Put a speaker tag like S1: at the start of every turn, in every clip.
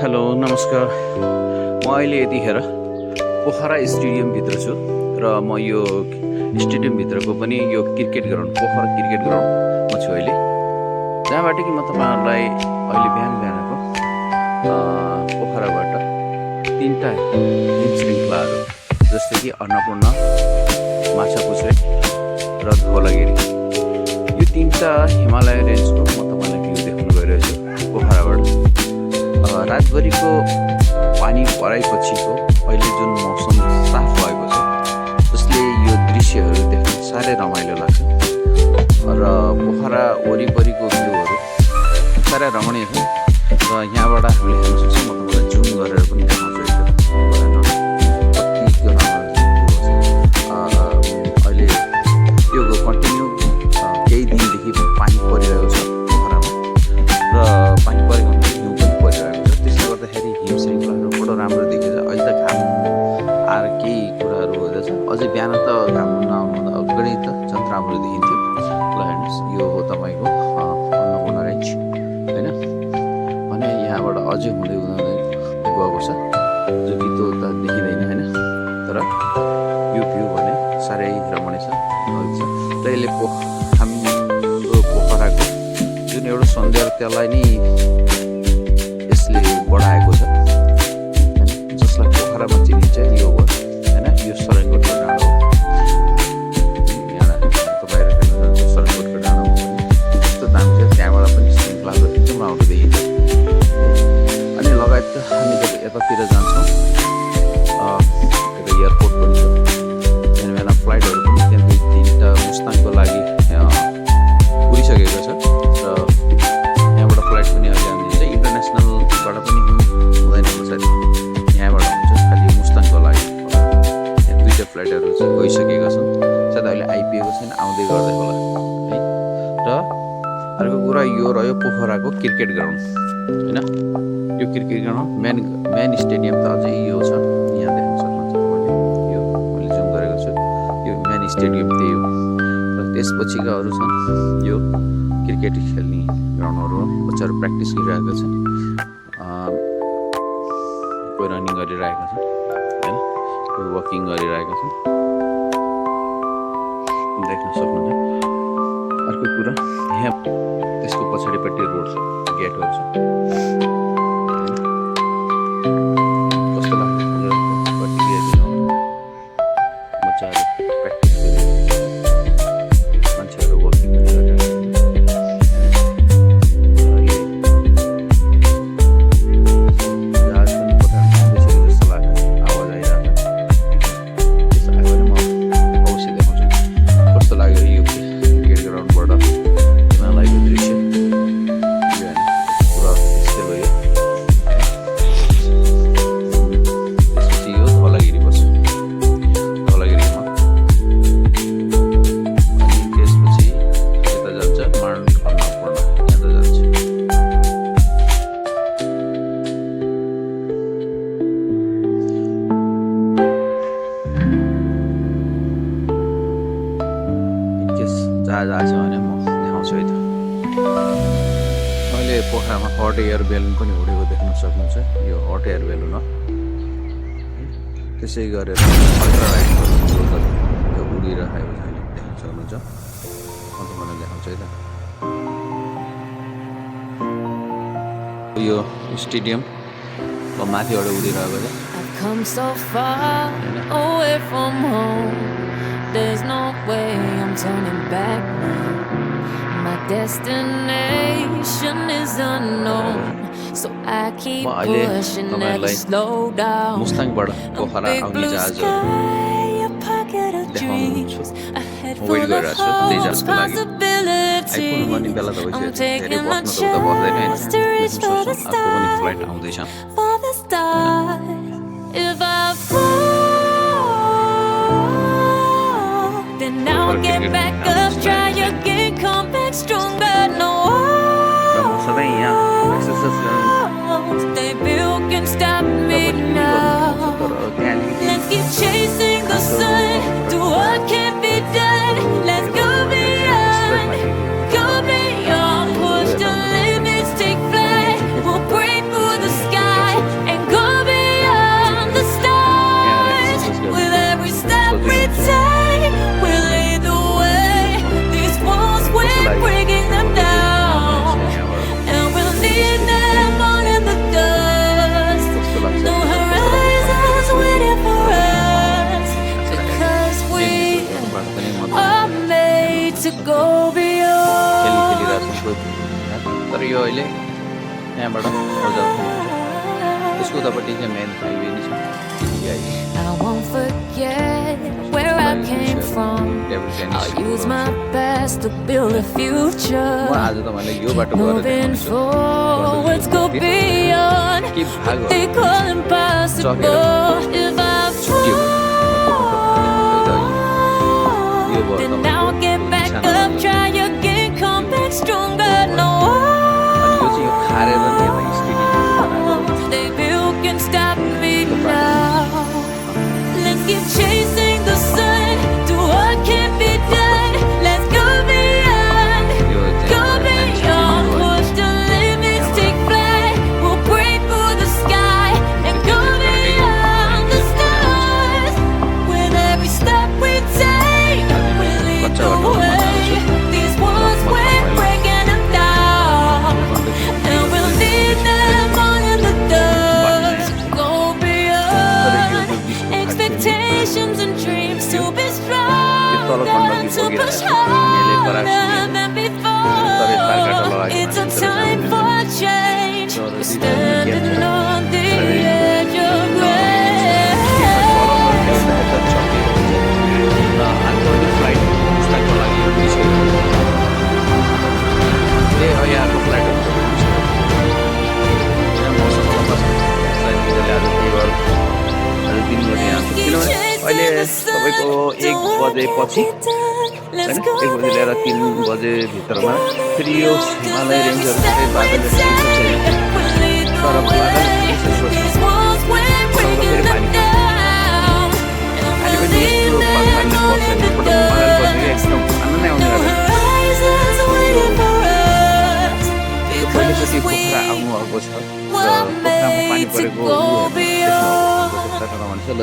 S1: Hello नमस्कार। म अहिले यतिखेर पोखरा स्टेडियमभित्र छु र म यो स्टेडियमभित्रको पनि यो क्रिकेट ग्राउन्ड पोखरा क्रिकेट ग्राउन्डमा छु अहिले, जहाँबाट कि म तपाईँहरूलाई अहिले बिहानको पोखराबाट तीनटा हिम श्रृङ्खलाहरू जस्तै कि अन्नपूर्ण, माछापुच्छ्रे र धवलागिरी, यो तीनटा हिमालय रेन्जको म तपाईँलाई भ्यू देखाउन गइरहेछु पोखराबाट। रातभरिको पानी पराएपछिको अहिले जुन मौसम साफ भएको छ, जसले यो दृश्यहरू देख्न साह्रै रमाइलो लाग्छ र पोखरा वरिपरिको भ्यूहरू साह्रै रमणीय छ र यहाँबाट हामीले हेर्न सक्छौँ। म तपाईँलाई जुम गरेर पनि देखाउँछु अहिले यो कन्टिन्यू केही दिनदेखि पानी परिरहेको छ पोखरामा र पानी परेको हिउँ पनि परिरहेको छ, त्यसले गर्दाखेरि हिम श्रृङ्खलाहरू बडो राम्रो देखिन्छ। अहिले त घाम आएर केही कुराहरू हुँदैछ, अझै बिहान त घाम नआउनुभन्दा अगाडि त झन् राम्रो देखिन्थ्यो। ल हेर्नुहोस्, यो हो तपाईँको अन्नपूर्ण रेन्ज होइन भने यहाँबाट अझै हुँदै गएको छ, जो कि त्यो त देखिँदैन होइन, तर यो भ्यू भने साह्रै रमणीय छ र यसले हाम्रो पोखराको जुन एउटा सौन्दर्यतालाई नि यसले बढाएको छ, जसलाई पोखरामा चिनिन्छ यो हो होइन। यो सरनकोटको डाँडो हो, यहाँ तपाईँहरू हेर्नुहुन्छ सरनकोटको डाँडोमा पनि यस्तो दामी छ, त्यहाँबाट पनि श्रृङ्खलाहरू एकदम राम्रो देखिन्छ। अनि लगायत हामी यतातिर जान्छौँ, यता एयरपोर्ट पनि छ, बिहान बिहान फ्लाइटहरू पनि त्यहाँ दुई तिनवटा मुस्ताङको लागि उडिसकेको छ र यहाँबाट फ्लाइट पनि अहिले आउँदैछ। इन्टरनेसनलबाट पनि हुँदैन सायद, यहाँबाट हुन्छ खालि मुस्ताङको लागि। यहाँ दुईवटा फ्लाइटहरू चाहिँ गइसकेका छन्, सायद अहिले आइपुगेको छैन, आउँदै गर्दै होला है। र अर्को कुरा यो रह्यो पोखराको क्रिकेट ग्राउन्ड होइन। यो क्रिकेट ग्राउन्ड मेन स्टेडियम त अझै यो छ, यहाँ देख्न सक्नुहुन्छ तपाईँले, यो मैले जुम गरेको छु, यो मेन स्टेडियम त्यही हो। र त्यसपछिका अरू छन् यो क्रिकेट खेल्ने ग्राउन्डहरू, बच्चाहरू प्र्याक्टिस गरिरहेका छन्, कोही रनिङ गरिरहेका छन् होइन, कोही वकिङ गरिरहेका छन्, देख्न सक्नुहुन्छ। अर्को कुरा यहाँ त्यसको पछाडिपट्टि रोड छ, गेटहरू छ, कस्तो लाग्छ बच्चाहरू प्र्याक्टिस गरिरहेका, मान्छेहरू वकिङ गरिरहेका जहाँ छ भने म देखाउँछु है त। मैले पोखरामा हट एयर बेलुन पनि उडेको देख्न सक्नुहुन्छ, यो हट एयर बेलुन हो। त्यसै गरेर अल्ट्रा राइट उडिरहेको छ, अहिले देख्न सक्नुहुन्छ। म तपाईँलाई देखाउँछु है त। यो स्टेडियम माथिबाट उडिरहेको छ।
S2: Come so far away from home, there's no way I'm turning back now. My destination is unknown, so I keep pushing, never slow down.
S1: मुस्ताङबाट Pokhara आउने जहाजहरू देखाउनुहुन्छ, म वेट गरिरहेको छु त्यही जहाजको लागि। आइपुग्नु पनि बेला त भइसक्यो, धेरै बस्नु त बस्दैन होइन, अर्को पनि फ्लाइट आउँदैछ।
S2: If I fall, then I'll get back up, try again, come back stronger. No, baby, you can stop me now. Let's keep chasing the sun, do what can be done. Let's go beyond, push the limits, take flight. We'll break through the sky. go beyond.
S1: खेलिरहेको छ तर यो अहिले यहाँबाट यसको उतापट्टि चाहिँ main highway नै छ
S2: I won't forget where I came from. I'll use my best to build a future.
S1: म आज तपाईँलाई यो बाटो गएर
S2: Moving
S1: देखाउँछु
S2: forwards, go beyond.
S1: के भाग हो
S2: They call impossible if I've
S1: छुट्यो यो भयो
S2: then now get back up, try again, come back stronger. No,
S1: यो चाहिँ यो खारेर नि यता stadium
S2: baby, you can stop me now. Let's keep chasing the sun, do what can't be done. Let's go beyond,
S1: यो
S2: go
S1: चाहिँ
S2: beyond, push the limits, take flight. We'll break through the sky and go beyond the stars. With every step we take, we lead the way. These walls we're breaking them down, and we'll lead them on in the dark. Go beyond expectations and dreams to be stronger, to push harder than before. It's a time for change. We're standing on the edge of grace.
S1: Flight पुस्तकको लागि ए यहाँको फ्लाइटहरू मौसममा बस्छ सायद बिजुली आज के गर्यो आज 3 बजे आउँछ किनभने अहिले तपाईँको 1 बजेपछि होइन 1 बजे लिएर 3 बजे भित्रमा फेरि यो हिमालय रेन्जहरू सबै बादलले ढाकेको छैन तर बादल फेरि पानी अहिले पनि यस्तो पानी पर्छ नि एकपल्ट हिमालय बसेको एकदम आनन्दै आउने पहिलोचोटि पोखरा आउनुभएको छ र पोखरामा पानी परेको भन्छ ल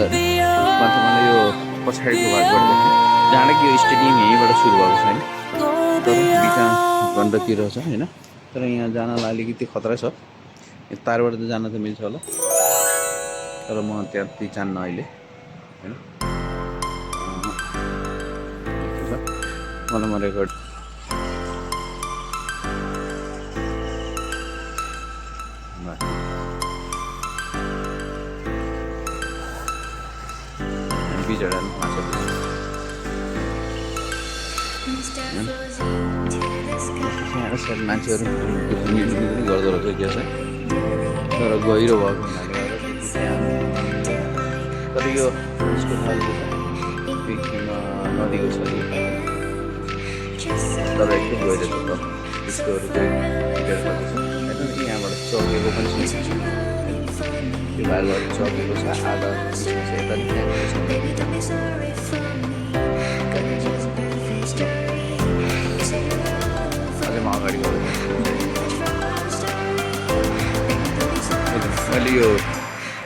S1: मान्छे मलाई यो पछाडिको भागबाट देखेँ डाँडाको यो स्टेडियम यहीँबाट सुरु भएको छैन तर बिचमा गण्डकी रहेछ होइन तर यहाँ जानलाई अलिकति खतरा छ यो तारबाट त जान त मिल्छ होला तर म त्यति जान्न अहिले होइन मलाई म रेकर्ड बिजडा माछा सायद मान्छेहरू गर्दो रहेछ क्या छ तर गहिरो भएको हुनाले तर यो यसको खालको नदीको छ तर एकदम गहिरो छ त त्यस्तोहरू चाहिँ भिडियो खालको छ होइन यहाँबाट चकेको पनि छ त्यो भागबाट चकेको छ आधा यता अझै म अगाडि गएर मैले यो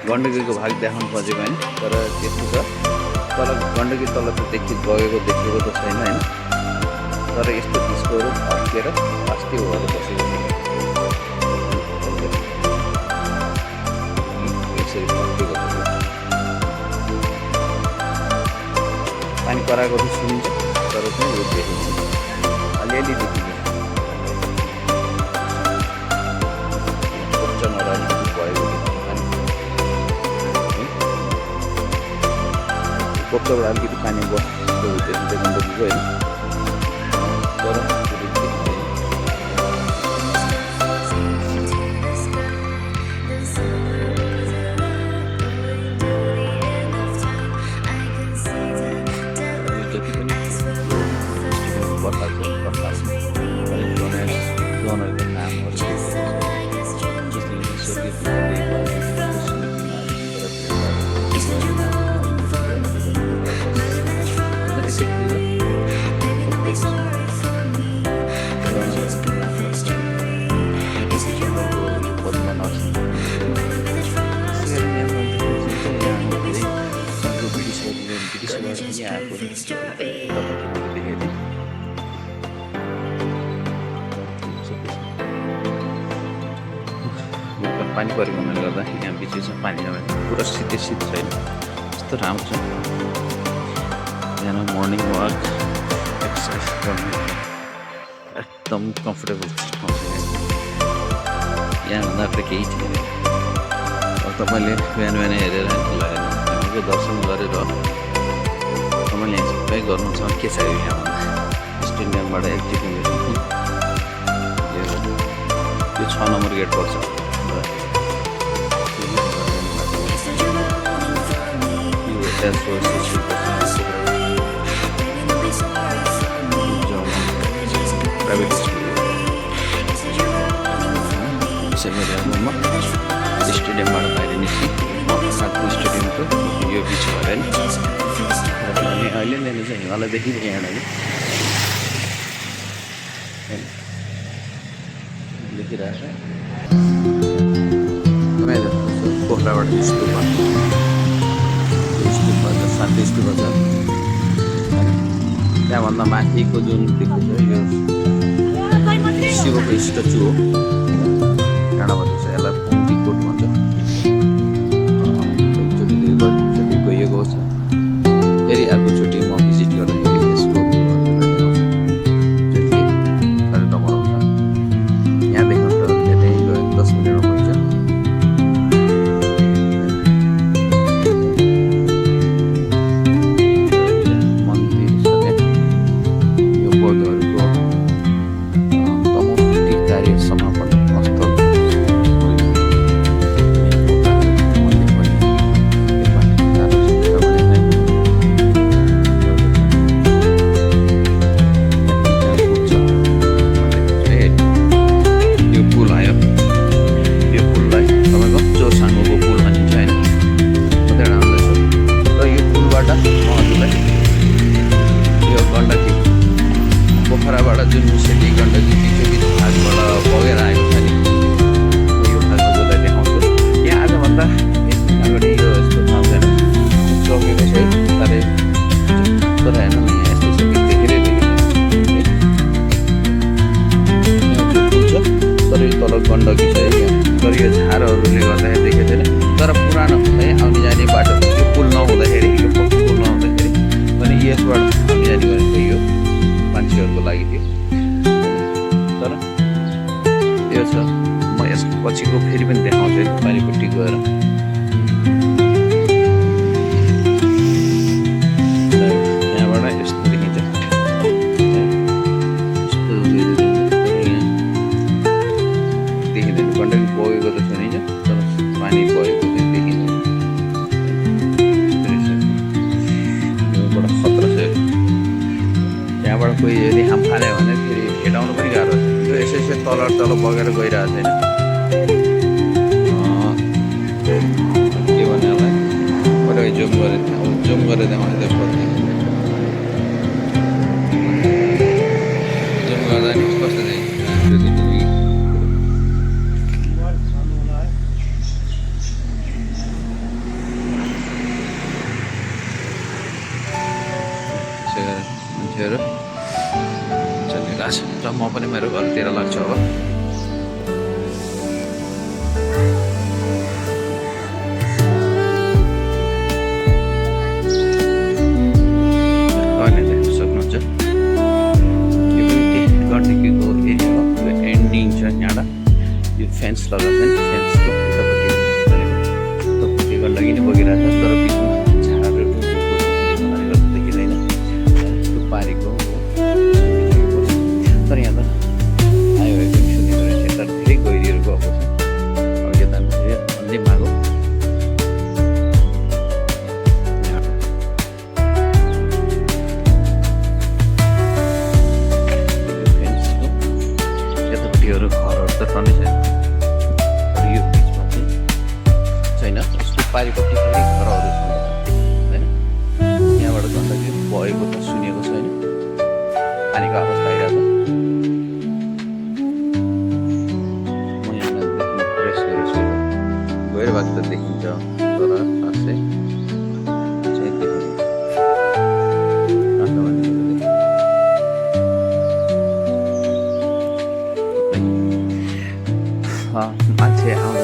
S1: गण्डकीको भाग देखाउनु खोजेको होइन तर त्यस्तो छ तल गण्डकी तल त देखेको त छैन होइन तर यस्तो डिस्कोहरू फर्केर अस्ति भएर बसेको छ यसरी फर्केको छ पानी कराएको त सुनिन्छ तर पनि यो देखिन्छ अलिअलि देखिन्छ कोप्चोबाट अलिकति पानी बस्दो त्यसमा गण्डकीको होइन तर जति पनि बर्खाको लोनहरूको नामहरू पानी परेको हुनाले गर्दा यहाँ बिच बिचमा पानी जमेर पुरा शीत छैन यस्तो राम्रो छ यहाँ मर्निङ वाक एक्सर्साइज गर्ने एकदम कम्फर्टेबल यहाँभन्दा त केही छैन। अब तपाईँले बिहान बिहान हेरेर हामीको दर्शन गरेर तपाईँले यहाँ सबै गर्नु छ के चाहियो यहाँभन्दा स्टेडियमबाट एक्जिट यो 6 नम्बर गेट पर्छ। प्राइभेट स्टेडियमबाट बाहिर निस्केँ स्टेडियमको यो बिच भएर नि अनि अहिले चाहिँ हिमालय देखिरहेँ यहाँनिर देखिरहेको छ पोखराबाट स्तूपमा शान्ति स्तूप छ। त्यहाँभन्दा माथिको जुन देख्दैछ यो शिवको स्ट्याचु हो। डाँडामा देख्छ यसलाई पुङ्गी कोट भन्छ। एकचोटि गइएको छ फेरि अर्कोचोटि म भिजिट गर्दाखेरि यसको साह्रै रमाइलो छ। यहाँदेखि त त्यतै 10 मिनटमा पुग्छ। मन्दिर छ यो बौद्धहरूको तमोवृत्ति कार्य समापन स्थल पोखराबाट जुन सेती गण्डकी बिचोबिच भागबाट बगेर आएको छ नि यो खालको जसलाई देखाउँछु। यहाँ आजभन्दा एकदिन अगाडि यो यस्तो ठाउँ छैन चौकेको छ साह्रै तर हेर्नु न यहाँ यस्तो छ देखिँदै तर यो तल गण्डकी छ है यहाँ। तर यो झारहरूले गर्दाखेरि देखेको छैन। तर पुरानो है आउने जाने बाटो यो पुल नहुँदाखेरि यो पुल नहुँदाखेरि अनि यसबाट आउने जाने गरेको यो मान्छेहरूको लागि थियो। तर यो छ म यस पछिको फेरि पनि देखाउँछु पारिपट्टि गएर। यहाँबाट यस्तो देखिन्छ यस्तो देखिँदैन। गण्डकी बगेको त सुनिन्छ तर पानी बगेको चाहिँ देखिँदैन। योबाट खतरा छ। यहाँबाट कोही यदि हाम फाल्यो भने फेरि हेटाउनु पनि गाह्रो छ। यो यसै तल बगेर गइरहेको छैन के भन्ने होला कहिले जुम गरेको थिएँ। अब जुम गरेर देखाउने त पर्ने जुम गर्दा नि कस्तो चाहिँ मान्छेहरू चलिरहेको छ र म पनि मेरो घरतिर लाग्छु अब। देख्न सक्नुहुन्छ यो पनि गण्डकीको एरिया हो। यो एन्डिङ छ यहाँबाट यो फेन्स लगाएको छ नि फेन्सको उतापट्टि गण्डकी नै बगिरहेको छ तर बिचमा झारहरू देखिँदैन पारेको हो। तर यहाँ त आयो भएको सुनेको रहेछ तर धेरै गहिरोहरू गएको छ। अब यता फेरि अन्य मागो फेन्सको यतापट्टिहरू घरहरू त टन्नै छैन तर यो बिचमा चाहिँ छैन। उसको पारिपट्टि फेरि घरहरू छ होइन। यहाँबाट गण्डकी भएको त सुनेको छैन। पानीको अवस्था आइरहेको छ। म यहाँलाई देख्न प्रेस गरेछु गएर भएको त देखिन्छ तर खासै चाहिँ देखिँदैन। मान्छे आउँदा